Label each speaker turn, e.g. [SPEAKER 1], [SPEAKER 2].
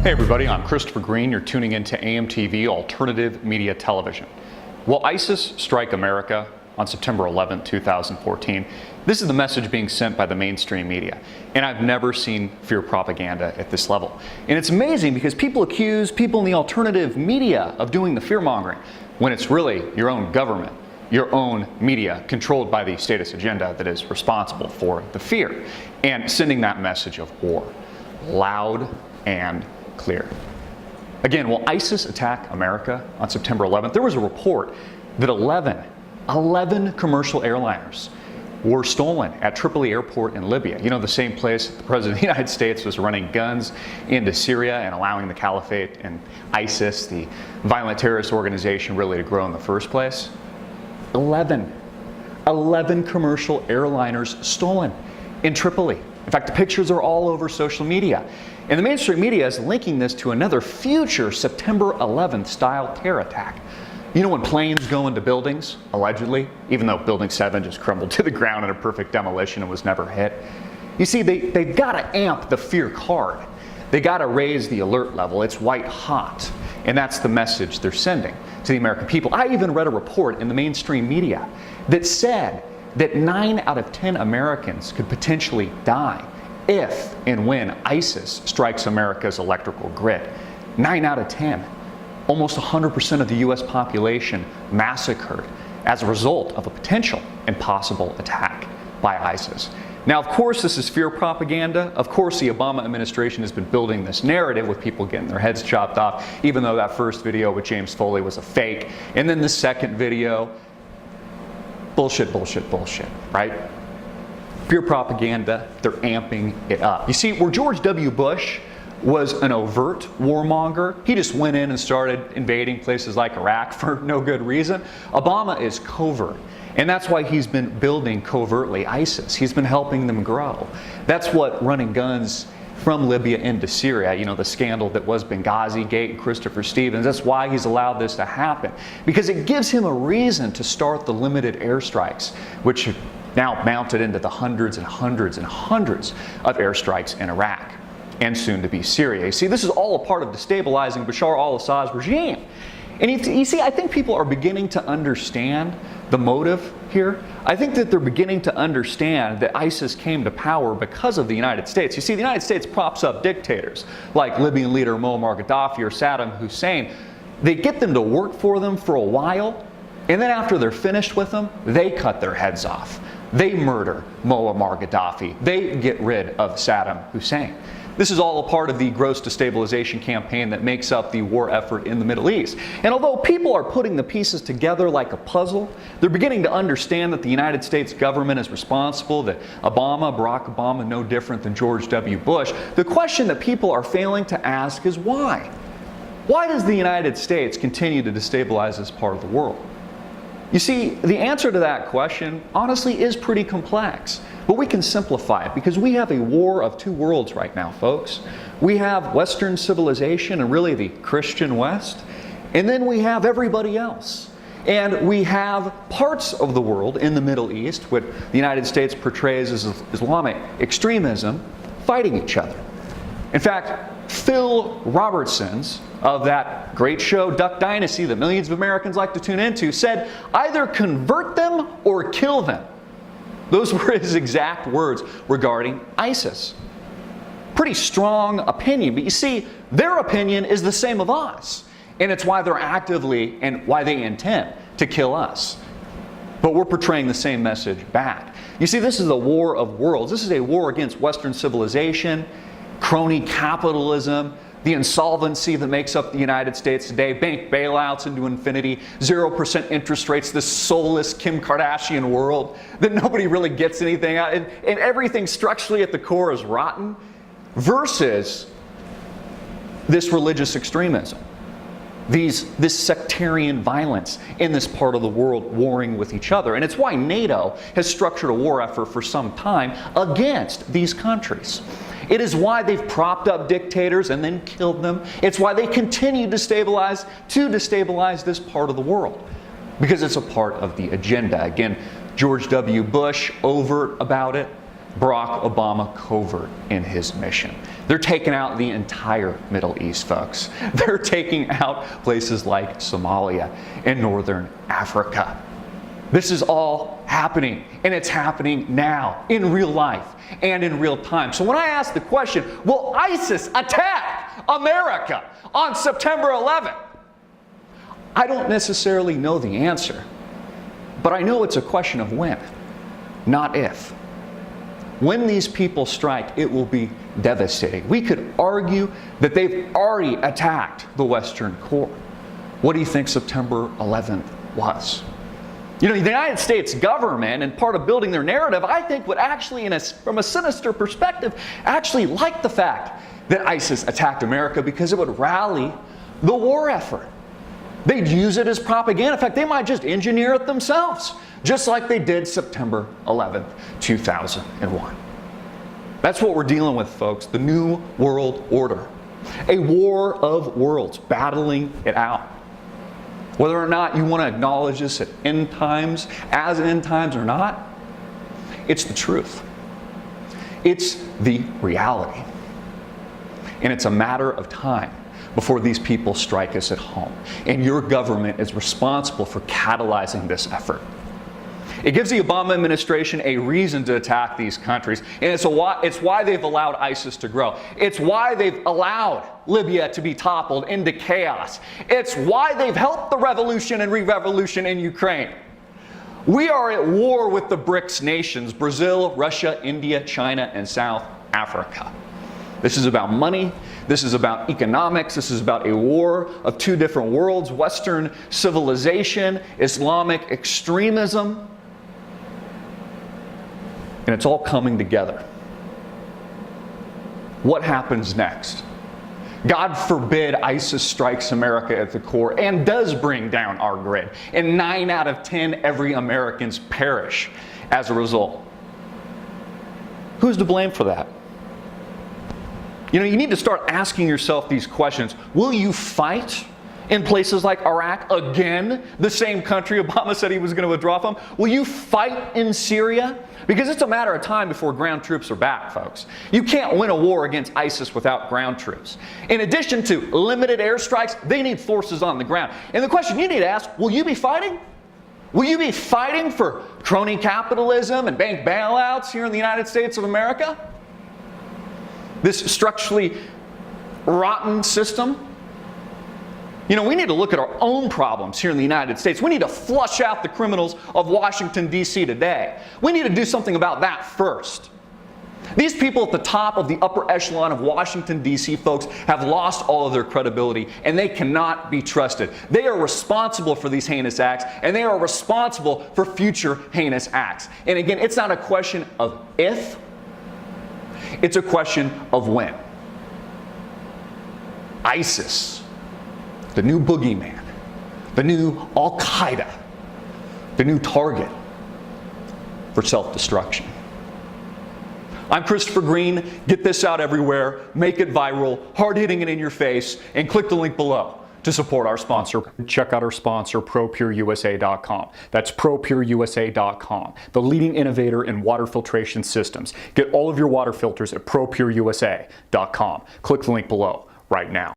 [SPEAKER 1] Hey everybody, I'm Christopher Green. You're tuning into AMTV Alternative Media Television. Will ISIS strike America on September 11, 2014? This is the message being sent by the mainstream media. And I've never seen fear propaganda at this level. And it's amazing because people accuse people in the alternative media of doing the fear mongering when it's really your own government, your own media controlled by the statist agenda that is responsible for the fear and sending that message of war loud and clear. Again, will ISIS attack America on September 11th? There was a report that 11 commercial airliners were stolen at Tripoli Airport in Libya. You know, the same place the President of the United States was running guns into Syria and allowing the Caliphate and ISIS, the violent terrorist organization, really to grow in the first place. 11 commercial airliners stolen in Tripoli. In fact, the pictures are all over social media. And the mainstream media is linking this to another future September 11th style terror attack. You know, when planes go into buildings, allegedly, even though Building 7 just crumbled to the ground in a perfect demolition and was never hit. You see, they've got to amp the fear card. They got to raise the alert level. It's white hot. And that's the message they're sending to the American people. I even read a report in the mainstream media that said that 9 out of 10 Americans could potentially die if and when ISIS strikes America's electrical grid. 9 out of 10. Almost 100% of the US population massacred as a result of a potential and possible attack by ISIS. Now, of course, this is fear propaganda. Of course, the Obama administration has been building this narrative with people getting their heads chopped off, even though that first video with James Foley was a fake. And then the second video, bullshit, right? Fear propaganda, they're amping it up. You see, where George W. Bush was an overt warmonger, he just went in and started invading places like Iraq for no good reason. Obama is covert. And that's why he's been building covertly ISIS. He's been helping them grow. That's what running guns from Libya into Syria, you know, the scandal that was Benghazi Gate and Christopher Stevens, that's why he's allowed this to happen. Because it gives him a reason to start the limited airstrikes, which have now mounted into the hundreds and hundreds and hundreds of airstrikes in Iraq and soon to be Syria. You see, this is all a part of destabilizing Bashar al-Assad's regime. And you see, I think people are beginning to understand the motive here. I think that they're beginning to understand that ISIS came to power because of the United States. You see, the United States props up dictators like Libyan leader Muammar Gaddafi or Saddam Hussein. They get them to work for them for a while, and then after they're finished with them, they cut their heads off. They murder Muammar Gaddafi. They get rid of Saddam Hussein. This is all a part of the gross destabilization campaign that makes up the war effort in the Middle East. And although people are putting the pieces together like a puzzle, they're beginning to understand that the United States government is responsible, that Barack Obama, no different than George W. Bush. The question that people are failing to ask is why? Why does the United States continue to destabilize this part of the world? You see, the answer to that question, honestly, is pretty complex. But we can simplify it because we have a war of two worlds right now, folks. We have Western civilization and really the Christian West, and then we have everybody else. And we have parts of the world in the Middle East, what the United States portrays as Islamic extremism, fighting each other. In fact, Phil Robertson's of that great show, Duck Dynasty, that millions of Americans like to tune into, said, either convert them or kill them. Those were his exact words regarding ISIS. Pretty strong opinion, but you see, their opinion is the same of us. And it's why they're actively and why they intend to kill us. But we're portraying the same message back. You see, this is a war of worlds. This is a war against Western civilization, crony capitalism, the insolvency that makes up the United States today, bank bailouts into infinity, 0% interest rates, this soulless Kim Kardashian world that nobody really gets anything out, and everything structurally at the core is rotten, versus this religious extremism, this sectarian violence in this part of the world warring with each other. And it's why NATO has structured a war effort for some time against these countries. It is why they've propped up dictators and then killed them. It's why they continue to destabilize this part of the world, because it's a part of the agenda. Again, George W. Bush, overt about it. Barack Obama covert in his mission. They're taking out the entire Middle East, folks. They're taking out places like Somalia and Northern Africa. This is all happening, and it's happening now, in real life and in real time. So when I ask the question, will ISIS attack America on September 11th? I don't necessarily know the answer, but I know it's a question of when, not if. When these people strike, it will be devastating. We could argue that they've already attacked the Western core. What do you think September 11th was? You know, the United States government, and part of building their narrative, I think would actually, from a sinister perspective, actually like the fact that ISIS attacked America because it would rally the war effort. They'd use it as propaganda. In fact, they might just engineer it themselves, just like they did September 11th, 2001. That's what we're dealing with, folks, the New World Order. A war of worlds, battling it out. Whether or not you want to acknowledge this at end times, as end times or not, it's the truth. It's the reality. And it's a matter of time before these people strike us at home. And your government is responsible for catalyzing this effort. It gives the Obama administration a reason to attack these countries, and it's why they've allowed ISIS to grow. It's why they've allowed Libya to be toppled into chaos. It's why they've helped the revolution and re-revolution in Ukraine. We are at war with the BRICS nations, Brazil, Russia, India, China, and South Africa. This is about money. This is about economics. This is about a war of two different worlds, Western civilization, Islamic extremism. And it's all coming together. What happens next? God forbid ISIS strikes America at the core and does bring down our grid. And 9 out of 10 every Americans perish as a result. Who's to blame for that? You know, you need to start asking yourself these questions. Will you fight in places like Iraq again, the same country Obama said he was going to withdraw from? Will you fight in Syria? Because it's a matter of time before ground troops are back, folks. You can't win a war against ISIS without ground troops. In addition to limited airstrikes, they need forces on the ground. And the question you need to ask, will you be fighting? Will you be fighting for crony capitalism and bank bailouts here in the United States of America? This structurally rotten system? You know, we need to look at our own problems here in the United States. We need to flush out the criminals of Washington, D.C. today. We need to do something about that first. These people at the top of the upper echelon of Washington, D.C., folks, have lost all of their credibility, and they cannot be trusted. They are responsible for these heinous acts, and they are responsible for future heinous acts. And again, it's not a question of if, it's a question of when. ISIS, the new boogeyman, the new Al-Qaeda, the new target for self-destruction. I'm Christopher Green. Get this out everywhere, make it viral, hard-hitting it in your face, and click the link below to support our sponsor. Check out our sponsor, ProPureUSA.com. That's ProPureUSA.com, the leading innovator in water filtration systems. Get all of your water filters at ProPureUSA.com. Click the link below right now.